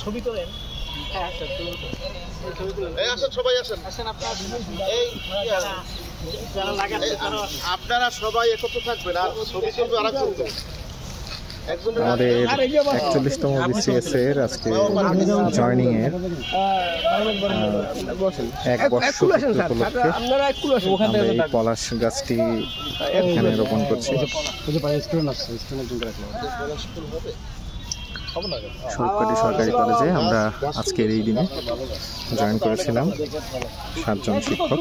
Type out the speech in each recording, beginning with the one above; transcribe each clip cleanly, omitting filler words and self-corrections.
ছবি তোলেন। আপনারা সবাই একত্র থাকবেন আর ছবি তুলবে আর আমাদের 41তম বিসিএস এর আজকে জয়নিং এর 1 বর্ষ উপলক্ষে আমরা এই পলাশ গাছটি এখানে রোপণ করছি। সরকারি কলেজে আমরা আজকের এই দিনে জয়েন করেছিলাম 7 জন শিক্ষক।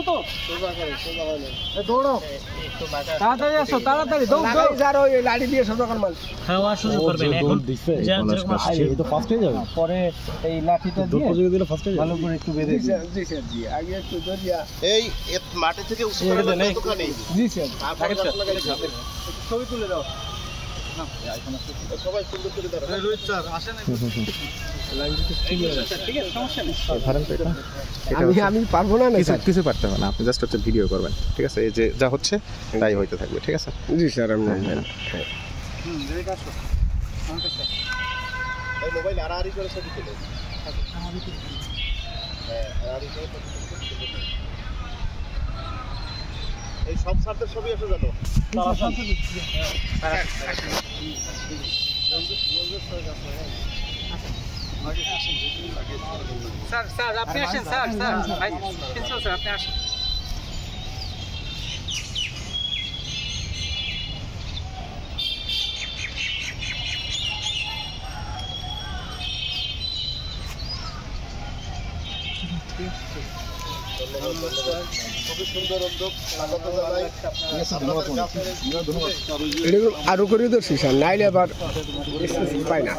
এই মাটি থেকে ছবি তুলে দাও। সবাই সুন্দর করে দাঁড়ান। রোহিত স্যার আসেন। ঠিক আছে, সমস্যা নেই। আমি পারবো না, কিছু পারতে হবে না, আপনি জাস্ট হচ্ছে ভিডিও করবেন, ঠিক আছে? এই যে যা হচ্ছে তাই হইতে থাকবে, ঠিক আছে? জি স্যার। আমি মোবাইল আড়াআড়ি করে ছবি তুলে। হ্যাঁ, আড়াআড়ি করে ছবি তুলে। এই সব স্যারদের ছবি আছে জানো? স্যার আপনি আসেন, স্যার ভাই প্রিন্সিপাল স্যার আপনি আসেন। খুবই সুন্দর উদ্যোগ, আরো করে দর্শি স্যার, নাইলে আবার পাই না।